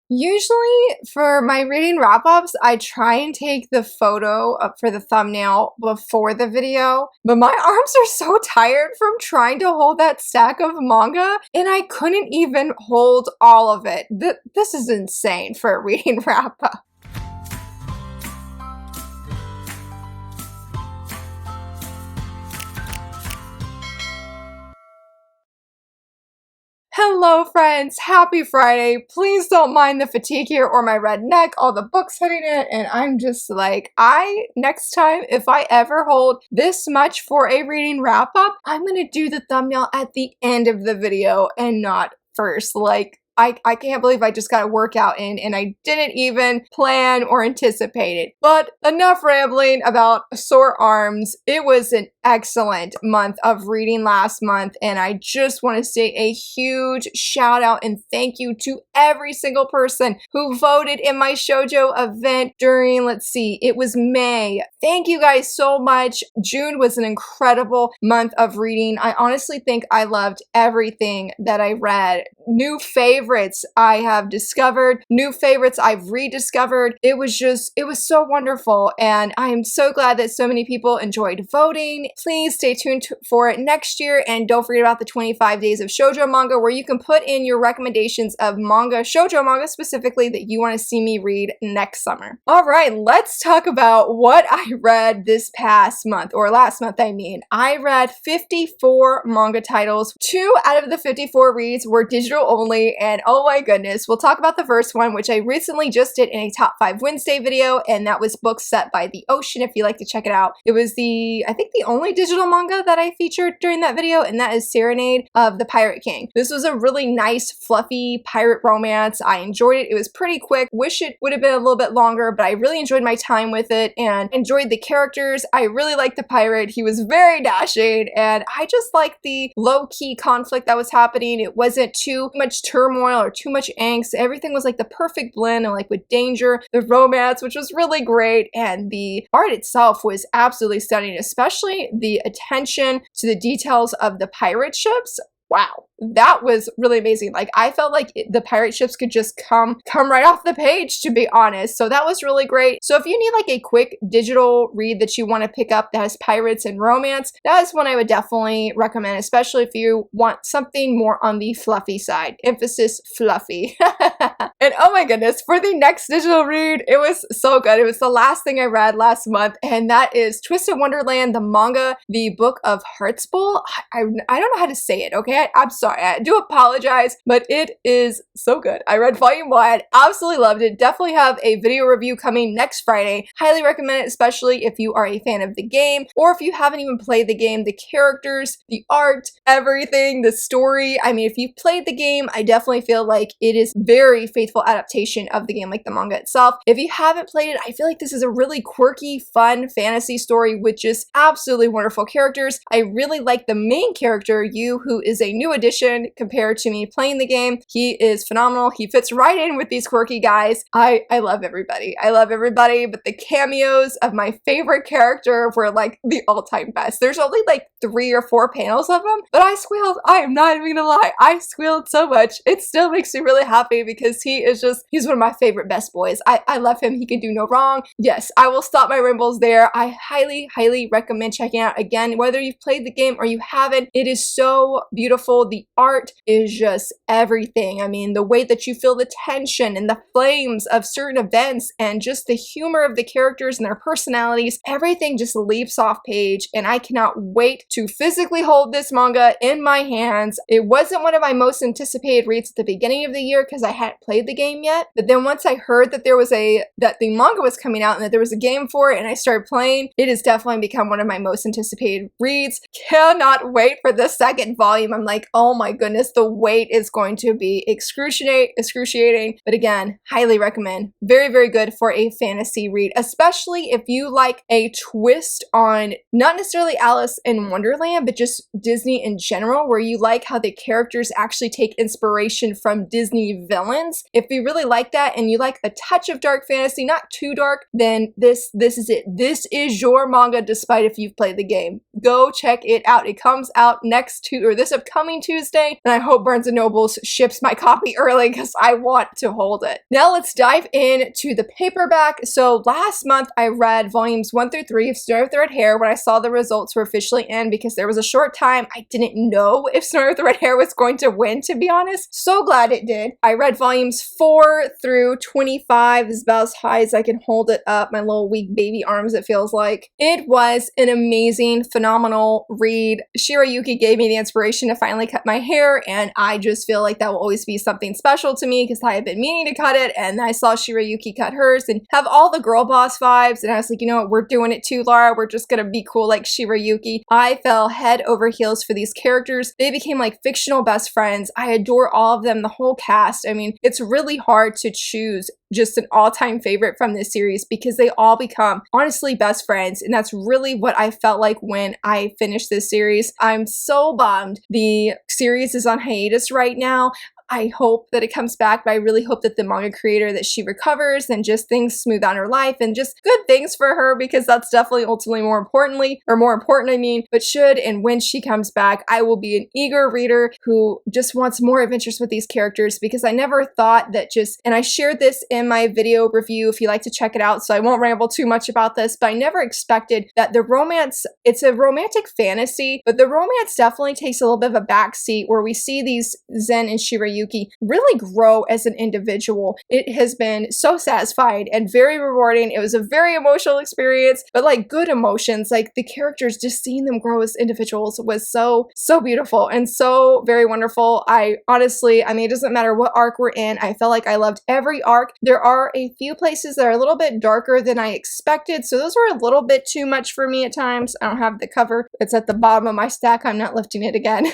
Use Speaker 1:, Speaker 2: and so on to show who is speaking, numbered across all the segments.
Speaker 1: Usually for my reading wrap-ups, I try and take the photo up for the thumbnail before the video, but my arms are so tired from trying to hold that stack of manga, and I couldn't even hold all of it. This is insane for a reading wrap-up. Hello friends, happy Friday. Please don't mind the fatigue here or my red neck, all the books hitting it, and I'm just like, next time, if I ever hold this much for a reading wrap up, I'm gonna do the thumbnail at the end of the video and not first. Like, I can't believe I just got a workout in and I didn't even plan or anticipate it. But enough rambling about sore arms. It was an excellent month of reading last month, and I just want to say a huge shout out and thank you to every single person who voted in my shoujo event during, let's see, it was May. Thank you guys so much. June was an incredible month of reading. I honestly think I loved everything that I read. New favorites I have discovered, new favorites I've rediscovered. It was so wonderful, and I am so glad that so many people enjoyed voting. Please stay tuned for it next year, and don't forget about the 25 days of shoujo manga, where you can put in your recommendations of manga, shoujo manga specifically, that you want to see me read next summer. All right, let's talk about what I read this past month, or last month I mean. I read 54 manga titles. 2 out of the 54 reads were digital only, and oh my goodness, we'll talk about the first one, which I recently just did in a Top 5 Wednesday video, and that was Books Set by the Ocean, if you'd like to check it out. It was I think the only digital manga that I featured during that video, and that is Serenade of the Pirate King. This was a really nice, fluffy pirate romance. I enjoyed it. It was pretty quick. Wish it would have been a little bit longer, but I really enjoyed my time with it and enjoyed the characters. I really liked the pirate. He was very dashing, and I just liked the low-key conflict that was happening. It wasn't too much turmoil or too much angst. Everything was like the perfect blend, and like with danger, the romance, which was really great, and the art itself was absolutely stunning, especially the attention to the details of the pirate ships. Wow, that was really amazing. Like, I felt like the pirate ships could just come right off the page, to be honest. So that was really great. So if you need like a quick digital read that you want to pick up that has pirates and romance, that is one I would definitely recommend, especially if you want something more on the fluffy side. Emphasis fluffy. And oh my goodness, for the next digital read, it was so good. It was the last thing I read last month, and that is Twisted Wonderland, the manga, the Book of Heartspool. I don't know how to say it, okay? I'm sorry, I do apologize, but it is so good. I read volume 1, absolutely loved it. Definitely have a video review coming next Friday. Highly recommend it, especially if you are a fan of the game, or if you haven't even played the game. The characters, the art, everything, the story. I mean, if you've played the game, I definitely feel like it is very faithful adaptation of the game, like the manga itself. If you haven't played it, I feel like this is a really quirky, fun fantasy story with just absolutely wonderful characters. I really like the main character, Yu, who is a new addition compared to me playing the game. He is phenomenal. He fits right in with these quirky guys. I love everybody. I love everybody, but the cameos of my favorite character were like the all-time best. There's only like 3 or 4 panels of them, but I squealed. I am not even gonna lie. I squealed so much. It still makes me really happy because he's one of my favorite best boys. I love him. He can do no wrong. Yes, I will stop my rambles there. I highly, highly recommend checking out. Again, whether you've played the game or you haven't, it is so beautiful. The art is just everything. I mean, the way that you feel the tension and the flames of certain events and just the humor of the characters and their personalities, everything just leaps off page, and I cannot wait to physically hold this manga in my hands. It wasn't one of my most anticipated reads at the beginning of the year because I hadn't played the game yet, but then once I heard that that the manga was coming out and that there was a game for it and I started playing, it has definitely become one of my most anticipated reads. Cannot wait for the second volume. I'm like, oh my goodness, the wait is going to be excruciating, but again, highly recommend. Very, very good for a fantasy read, especially if you like a twist on not necessarily Alice in Wonderland, but just Disney in general, where you like how the characters actually take inspiration from Disney villains. If you really really like that and you like a touch of dark fantasy, not too dark, then this is it. This is your manga, despite if you've played the game. Go check it out. It comes out this upcoming Tuesday, and I hope Barnes & Noble's ships my copy early because I want to hold it. Now let's dive into the paperback. So last month I read volumes 1 through 3 of Snow with Red Hair when I saw the results were officially in, because there was a short time I didn't know if Snow with Red Hair was going to win, to be honest. So glad it did. I read volumes 4 through 25. This is about as high as I can hold it up. My little weak baby arms, it feels like. It was an amazing, phenomenal read. Shirayuki gave me the inspiration to finally cut my hair, and I just feel like that will always be something special to me because I have been meaning to cut it, and I saw Shirayuki cut hers and have all the girl boss vibes, and I was like, you know what, we're doing it too, Laura. We're just gonna be cool like Shirayuki. I fell head over heels for these characters. They became like fictional best friends. I adore all of them, the whole cast. I mean, it's really hard to choose just an all-time favorite from this series because they all become honestly best friends, and that's really what I felt like when I finished this series. I'm so bummed the series is on hiatus right now. I hope that it comes back, but I really hope that the manga creator, that she recovers and just things smooth out her life and just good things for her, because that's definitely ultimately more important, I mean. But should and when she comes back, I will be an eager reader who just wants more adventures with these characters, because I never thought that and I shared this in my video review if you like to check it out, so I won't ramble too much about this, but I never expected that the romance, it's a romantic fantasy, but the romance definitely takes a little bit of a backseat, where we see these Zen and Shirayuki really grow as an individual. It has been so satisfying and very rewarding. It was a very emotional experience, but like good emotions, like the characters, just seeing them grow as individuals was so beautiful and so very wonderful. I honestly, I mean, it doesn't matter what arc we're in, I felt like I loved every arc. There are a few places that are a little bit darker than I expected, so those were a little bit too much for me at times. I don't have the cover. It's at the bottom of my stack. I'm not lifting it again.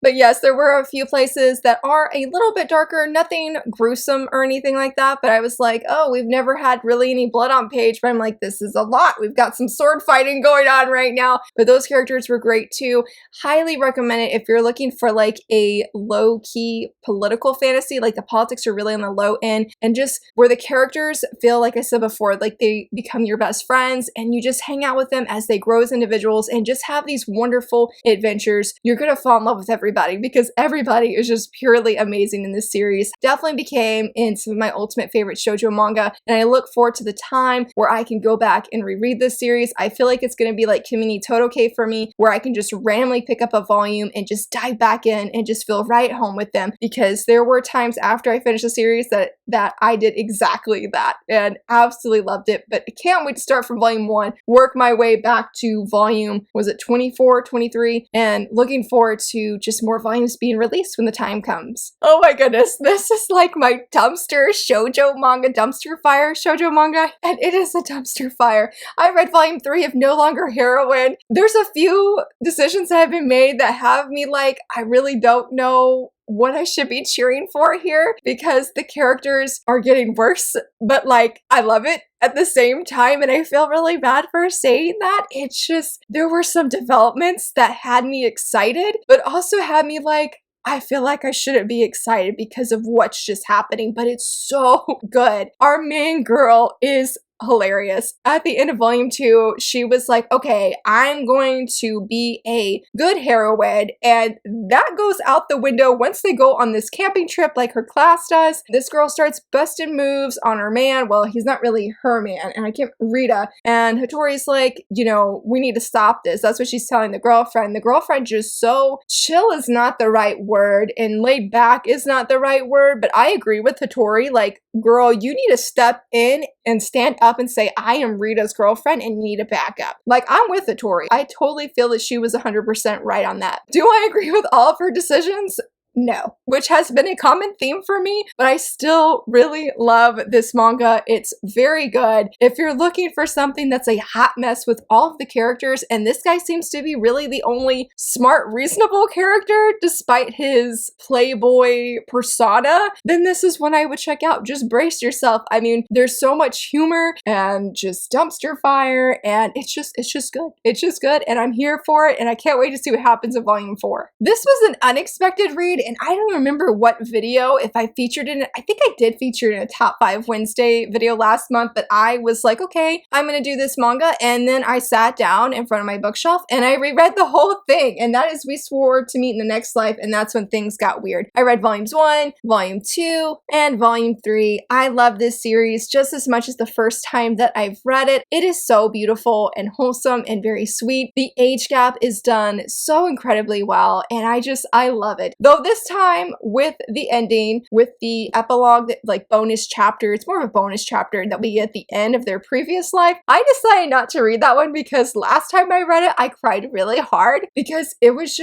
Speaker 1: But yes, there were a few places that are a little bit darker, nothing gruesome or anything like that, but I was like, oh, we've never had really any blood on page, but I'm like, this is a lot. We've got some sword fighting going on right now, but those characters were great too. Highly recommend it if you're looking for like a low-key political fantasy, like the politics are really on the low end, and just where the characters feel, like I said before, like they become your best friends, and you just hang out with them as they grow as individuals and just have these wonderful adventures. You're gonna fall in love with everybody, because everybody is just purely amazing in this series. Definitely became in some of my ultimate favorite shoujo manga, and I look forward to the time where I can go back and reread this series. I feel like it's going to be like Kimi Todoke for me, where I can just randomly pick up a volume and just dive back in and just feel right at home with them, because there were times after I finished the series that I did exactly that and absolutely loved it. But I can't wait to start from volume 1, work my way back to volume, was it 24, 23, and looking forward to just more volumes being released when the time comes. Oh my goodness, this is like my dumpster shoujo manga, dumpster fire shoujo manga, and it is a dumpster fire. I read volume 3 of No Longer Heroine. There's a few decisions that have been made that have me like, I really don't know what I should be cheering for here, because the characters are getting worse, but like I love it at the same time, and I feel really bad for saying that. It's just, there were some developments that had me excited, but also had me like, I feel like I shouldn't be excited because of what's just happening, but it's so good. Our main girl is hilarious. At the end of volume 2, she was like, okay, I'm going to be a good heroine, and that goes out the window once they go on this camping trip like her class does. This girl starts busting moves on her man. Well, he's not really her man, and I can't, Rita, and Hattori's like, you know, we need to stop this. That's what she's telling the girlfriend. The girlfriend just so chill is not the right word, and laid back is not the right word, but I agree with Hattori, like, girl, you need to step in and stand up and say, I am Rita's girlfriend and need a backup. Like, I'm with Hattori. I totally feel that she was 100% right on that. Do I agree with all of her decisions? No, which has been a common theme for me, but I still really love this manga. It's very good. If you're looking for something that's a hot mess with all of the characters, and this guy seems to be really the only smart, reasonable character despite his playboy persona, then this is one I would check out. Just brace yourself. I mean, there's so much humor and just dumpster fire, and it's just good. It's just good, and I'm here for it, and I can't wait to see what happens in volume 4. This was an unexpected read. and I don't remember what video, if I featured it. I think I did feature it in a top 5 Wednesday video last month, but I was like, okay, I'm gonna do this manga, and then I sat down in front of my bookshelf and I reread the whole thing, and that is We Swore to Meet in the Next Life, and that's when things got weird. I read volumes 1, volume 2, and volume 3. I love this series just as much as the first time that I've read it. It is so beautiful and wholesome and very sweet. The age gap is done so incredibly well, and I love it. Though this time with the ending, with the epilogue, like bonus chapter, it's more of a bonus chapter that we get at the end of their previous life. I decided not to read that one because last time I read it, I cried really hard because it was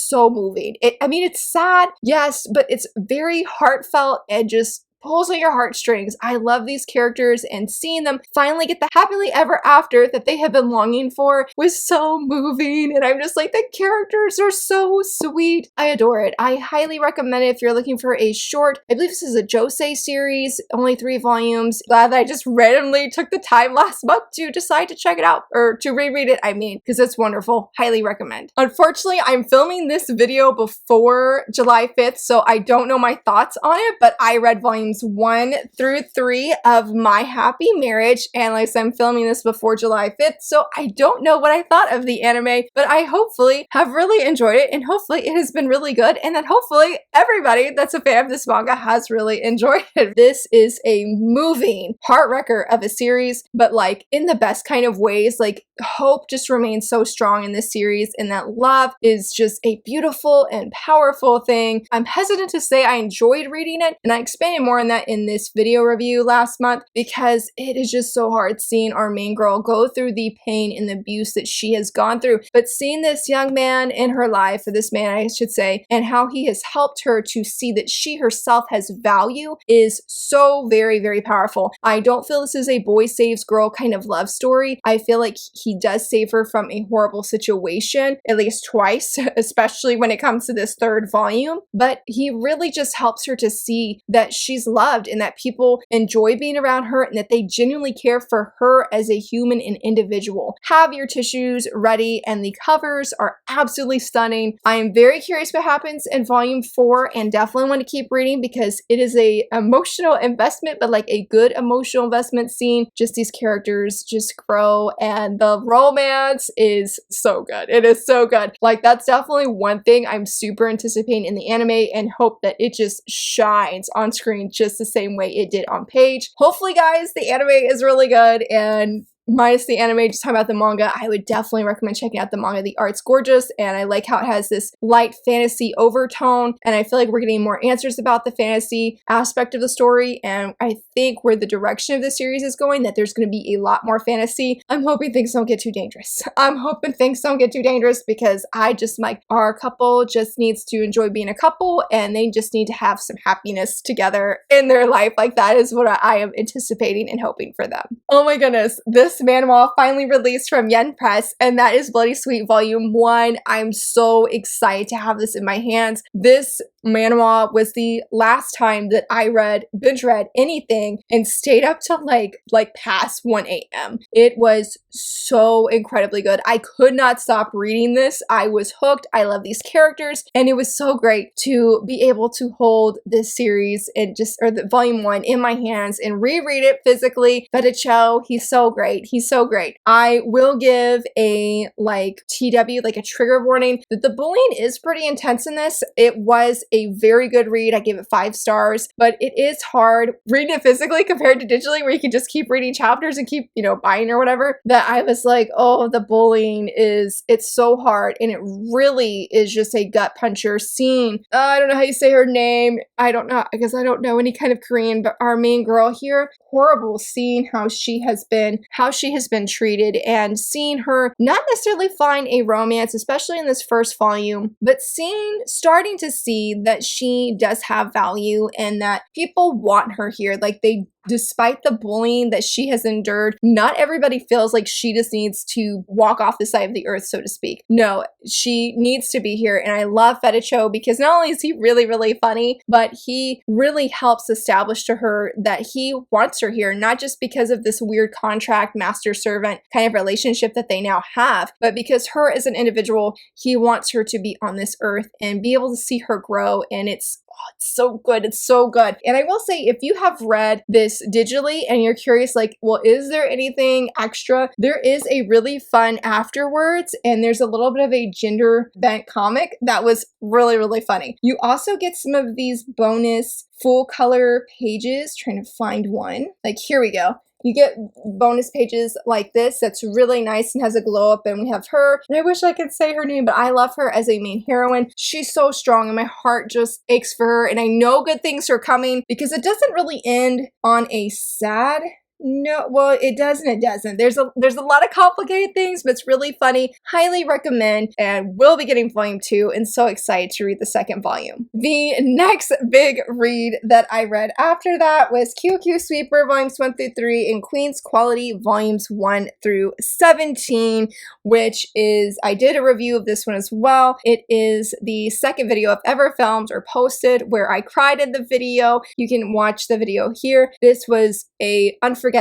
Speaker 1: so moving. I mean, it's sad, yes, but it's very heartfelt and just pulls at your heartstrings. I love these characters, and seeing them finally get the happily ever after that they have been longing for was so moving, and I'm just like, the characters are so sweet. I adore it. I highly recommend it if you're looking for a short, I believe this is a josei series, only 3 volumes. Glad that I just randomly took the time last month to decide to check it out, or to reread it, I mean, because it's wonderful. Highly recommend. Unfortunately, I'm filming this video before July 5th, so I don't know my thoughts on it, but I read volumes 1 through 3 of My Happy Marriage, and like I said, I'm filming this before July 5th, so I don't know what I thought of the anime, but I hopefully have really enjoyed it, and hopefully it has been really good, and that hopefully everybody that's a fan of this manga has really enjoyed it. This is a moving heart-wrecker of a series, but like in the best kind of ways. Like, hope just remains so strong in this series, and that love is just a beautiful and powerful thing. I'm hesitant to say I enjoyed reading it, and I expanded more on that in this video review last month, because it is just so hard seeing our main girl go through the pain and the abuse that she has gone through. But seeing this young man in her life, or this man I should say, and how he has helped her to see that she herself has value is so very, very powerful. I don't feel this is a boy saves girl kind of love story. I feel like he does save her from a horrible situation, at least twice, especially when it comes to this 3rd volume. But he really just helps her to see that she's loved, and that people enjoy being around her, and that they genuinely care for her as a human and individual. Have your tissues ready, and the covers are absolutely stunning. I am very curious what happens in volume 4, and definitely want to keep reading because it is a emotional investment, but like a good emotional investment. Seeing just these characters just grow, and the romance is so good. It is so good. Like, that's definitely one thing I'm super anticipating in the anime, and hope that it just shines on screen just the same way it did on page. Hopefully, guys, the anime is really good, and minus the anime, just talking about the manga, I would definitely recommend checking out the manga. The art's gorgeous, and I like how it has this light fantasy overtone, and I feel like we're getting more answers about the fantasy aspect of the story, and I think where the direction of the series is going, that there's going to be a lot more fantasy. I'm hoping things don't get too dangerous. I'm hoping things don't get too dangerous, because I just like, our couple just needs to enjoy being a couple, and they just need to have some happiness together in their life. Like, that is what I am anticipating and hoping for them. Oh my goodness, this manual finally released from Empress, and that is Bloody Sweet Volume 1. I'm so excited to have this in my hands. This manual was the last time that I binge read anything and stayed up till like past 1 a.m. It was so incredibly good. I could not stop reading this. I was hooked. I love these characters, and it was so great to be able to hold this series and the volume 1 in my hands and reread it physically. Feticho, he's so great. He's so great. I will give a TW, like a trigger warning, that the bullying is pretty intense in this. It was a very good read. I gave it 5 stars, but it is hard reading it physically compared to digitally, where you can just keep reading chapters and keep, buying or whatever. That I was like, oh, the bullying it's so hard, and it really is just a gut puncher. Seeing, I don't know how you say her name. I don't know, because I don't know any kind of Korean, but our main girl here, horrible seeing how she has been treated, and seeing her not necessarily find a romance, especially in this first volume, but starting to see that she does have value, and that people want her here. Like, they despite the bullying that she has endured, not everybody feels like she just needs to walk off the side of the earth, so to speak. No, she needs to be here. And I love Feticho because not only is he really, really funny, but he really helps establish to her that he wants her here, not just because of this weird contract master-servant kind of relationship that they now have, but because her as an individual, he wants her to be on this earth and be able to see her grow. And it's so good. It's so good. And I will say, if you have read this digitally and you're curious, like, well, is there anything extra? There is a really fun afterwards, and there's a little bit of a gender bent comic that was really, really funny. You also get some of these bonus full color pages. Trying to find one. Like, here we go. You get bonus pages like this that's really nice and has a glow up, and we have her. And I wish I could say her name, but I love her as a main heroine. She's so strong and my heart just aches for her, and I know good things are coming because it doesn't really end on a sad. No, well, it does and it doesn't. There's a lot of complicated things, but it's really funny. Highly recommend, and we'll be getting volume 2 and so excited to read the second volume. The next big read that I read after that was QQ Sweeper volumes 1 through 3 and Queen's Quality volumes 1 through 17, which is, I did a review of this one as well. It is the second video I've ever filmed or posted where I cried in the video. You can watch the video here. This was a unforgettable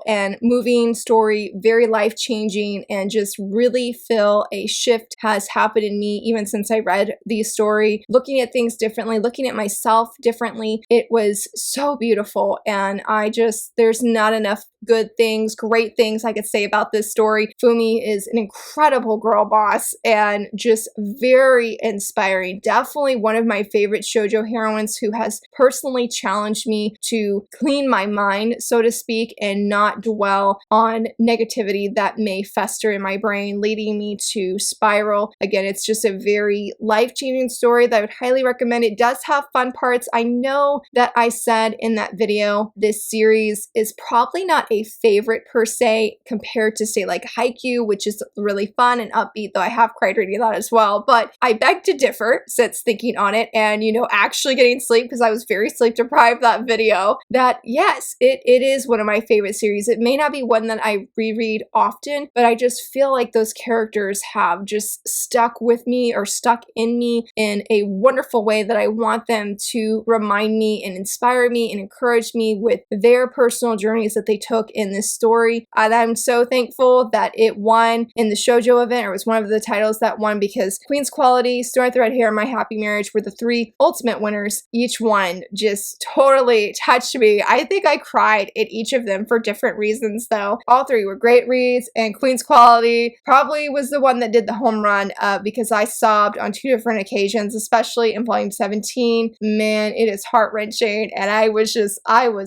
Speaker 1: and moving story, very life-changing, and just really feel a shift has happened in me even since I read the story, looking at things differently, looking at myself differently. It was so beautiful, and there's not enough good things, great things I could say about this story. Fumi is an incredible girl boss and just very inspiring. Definitely one of my favorite shoujo heroines who has personally challenged me to clean my mind, so to speak, and not dwell on negativity that may fester in my brain, leading me to spiral. Again, it's just a very life-changing story that I would highly recommend. It does have fun parts. I know that I said in that video, this series is probably not a favorite per se compared to, say, like Haikyuu, which is really fun and upbeat, though I have cried reading that as well. But I beg to differ since thinking on it and, actually getting sleep, because I was very sleep deprived that video, that yes, it is one of my favorite series. It may not be one that I reread often, but I just feel like those characters have just stuck with me or stuck in me in a wonderful way that I want them to remind me and inspire me and encourage me with their personal journeys that they took in this story. And I'm so thankful that it won in the shoujo event, or was one of the titles that won, because Queen's Quality, Story with the Red Hair, and My Happy Marriage were the 3 ultimate winners. Each one just totally touched me. I think I cried at each of them for different reasons, though. All 3 were great reads, and Queen's Quality probably was the one that did the home run because I sobbed on 2 different occasions, especially in volume 17. Man, it is heart-wrenching, and I was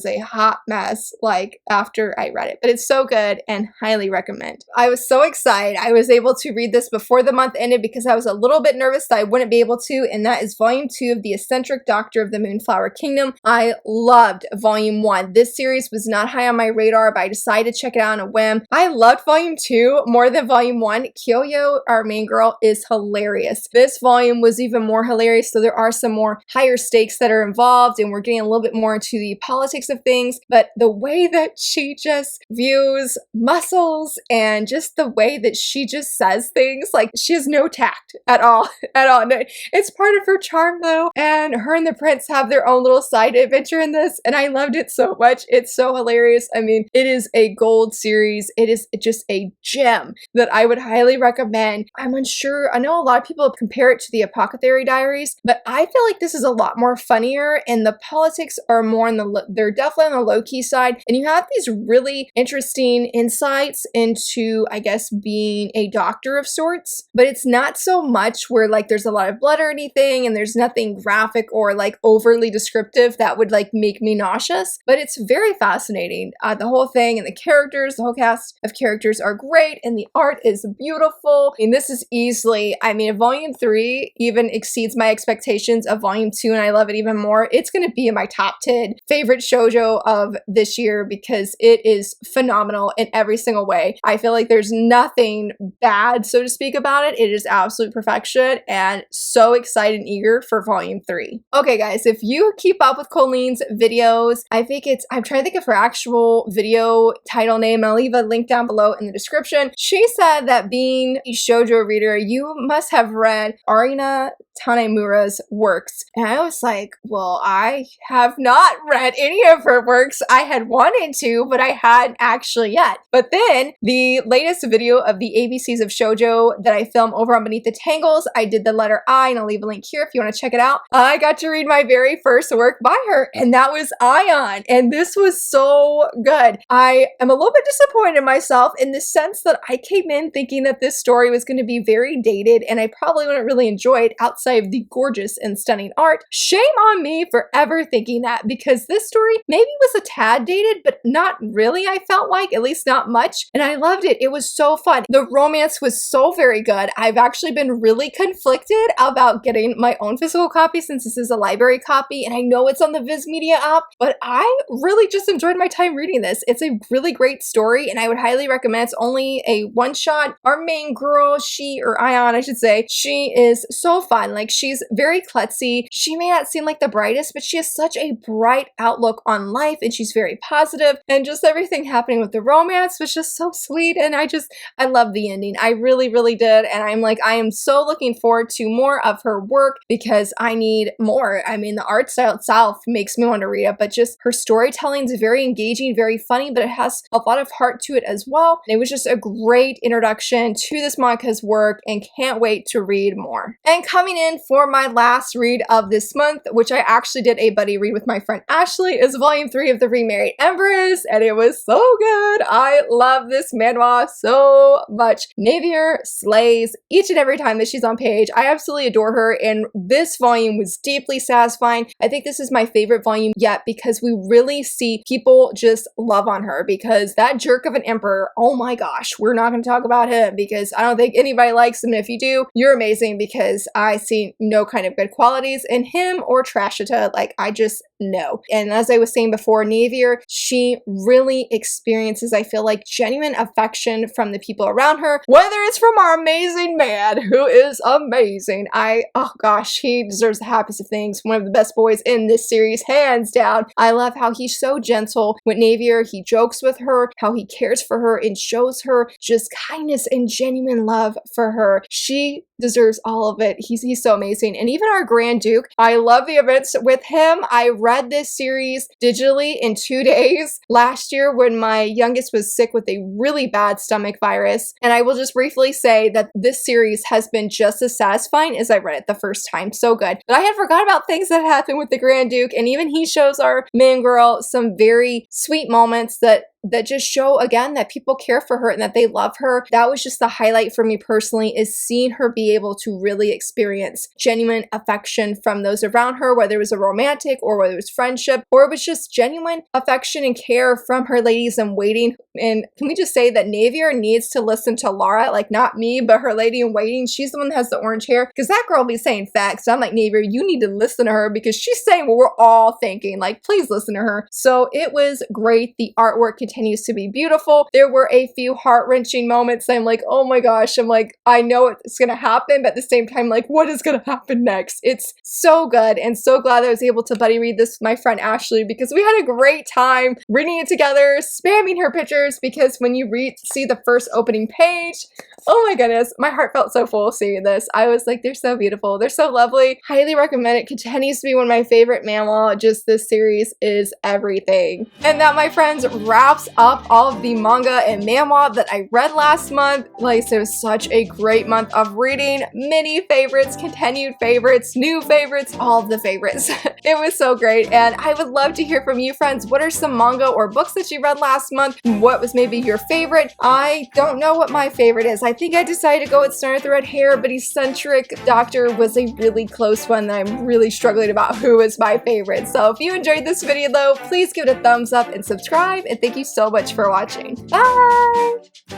Speaker 1: a hot mess like after I read it, but it's so good and highly recommend. I was so excited I was able to read this before the month ended because I was a little bit nervous that I wouldn't be able to, and that is volume 2 of The Eccentric Doctor of the Moonflower Kingdom. I loved volume 1. This series was not high on my radar, but I decided to check it out on a whim. I loved volume 2 more than volume 1. Kyoyo, our main girl, is hilarious. This volume was even more hilarious, so there are some more higher stakes that are involved, and we're getting a little bit more into the politics of things, but the way that she just views muscles and just the way that she just says things, like, she has no tact at all, at all. No, it's part of her charm, though, and her and the prince have their own little side adventure in this, and I loved it so much. It's so hilarious. I mean, it is a gold series. It is just a gem that I would highly recommend. I'm unsure. I know a lot of people compare it to the Apothecary Diaries, but I feel like this is a lot more funnier, and the politics are more they're definitely on the low-key side, and you have these really interesting insights into, I guess, being a doctor of sorts, but it's not so much where, like, there's a lot of blood or anything, and there's nothing graphic or, like, overly descriptive that would, like, make me nauseous, but it's very fascinating. and the whole thing, and the characters, the whole cast of characters are great, and the art is beautiful. And this is easily, I mean, if volume 3 even exceeds my expectations of volume 2 and I love it even more, it's going to be in my top 10 favorite shoujo of this year because it is phenomenal in every single way. I feel like there's nothing bad, so to speak, about it. It is absolute perfection, and so excited and eager for volume 3. Okay guys, if you keep up with Colleen's videos, I think it's, I'm trying to think of her actual video title name. I'll leave a link down below in the description. She said that being a shoujo reader, you must have read Arina Tanemura's works. And I was like, well, I have not read any of her works. I had wanted to, but I hadn't actually yet. But then the latest video of the ABCs of shoujo that I filmed over on Beneath the Tangles, I did the letter I, and I'll leave a link here if you want to check it out. I got to read my very first work by her, and that was Ion. And this was so good. I am a little bit disappointed in myself in the sense that I came in thinking that this story was going to be very dated, and I probably wouldn't really enjoy it outside of the gorgeous and stunning art. Shame on me for ever thinking that, because this story maybe was a tad dated, but not really, I felt like, at least not much. And I loved it. It was so fun. The romance was so very good. I've actually been really conflicted about getting my own physical copy since this is a library copy, and I know it's on the Viz Media app, but I really just enjoyed my time reading this. It's a really great story, and I would highly recommend. It's only a one-shot. Our main girl, or Ion, I should say, she is so fun. Like, she's very klutzy. She may not seem like the brightest, but she has such a bright outlook on life, and she's very positive, and just everything happening with the romance was just so sweet, and I love the ending. I really, really did, and I'm like, I am so looking forward to more of her work because I need more. I mean, the art style itself makes me want to read it, but just her storytelling is very engaging, very funny, but it has a lot of heart to it as well. And it was just a great introduction to this manga's work, and can't wait to read more. And coming in for my last read of this month, which I actually did a buddy read with my friend Ashley, is volume 3 of the Remarried Empress, and it was so good. I love this manhwa so much. Navier slays each and every time that she's on page. I absolutely adore her, and this volume was deeply satisfying. I think this is my favorite volume yet because we really see people just love on her, because that jerk of an emperor, oh my gosh, we're not going to talk about him because I don't think anybody likes him. If you do, you're amazing, because I see no kind of good qualities in him or Trashita. Like, I just know. And as I was saying before, Navier, she really experiences, I feel like, genuine affection from the people around her, whether it's from our amazing man, who is amazing. Oh gosh, he deserves the happiest of things. One of the best boys in this series, hands down. I love how he's so gentle with Navier. He jokes with her, how he cares for her and shows her just kindness and genuine love for her. She deserves all of it. He's so amazing. And even our Grand Duke, I love the events with him. I read this series digitally in 2 days last year when my youngest was sick with a really bad stomach virus. And I will just briefly say that this series has been just as satisfying as I read it the first time. So good. But I had forgot about things that happened with the Grand Duke, and even he shows our main girl some very sweet moments that just show again that people care for her and that they love her. That was just the highlight for me personally, is seeing her be able to really experience genuine affection from those around her, whether it was a romantic or whether it was friendship, or it was just genuine affection and care from her ladies in waiting. And can we just say that Navier needs to listen to Laura, like not me, but her lady in waiting. She's the one that has the orange hair, because that girl be saying facts. So I'm like, Navier, you need to listen to her because she's saying what we're all thinking. Like, please listen to her. So it was great. The artwork continues to be beautiful. There were a few heart-wrenching moments. I'm like, oh my gosh, I'm like, I know it's gonna happen, but at the same time, like, what is gonna happen next? It's so good, and so glad I was able to buddy read this with my friend Ashley, because we had a great time reading it together, spamming her pictures, because when you see the first opening page, oh my goodness, my heart felt so full seeing this. I was like, they're so beautiful. They're so lovely. Highly recommend it. Continues to be one of my favorite manhwa. Just this series is everything. And that, my friends, wraps wraps up all of the manga and manhwa that I read last month. Like, it was such a great month of reading. Many favorites, continued favorites, new favorites, all of the favorites. It was so great, and I would love to hear from you, friends. What are some manga or books that you read last month? What was maybe your favorite? I don't know what my favorite is. I think I decided to go with Snow with the Red Hair, but Eccentric Doctor was a really close one that I'm really struggling about who is my favorite. So if you enjoyed this video though, please give it a thumbs up and subscribe, and thank you so much for watching. Bye!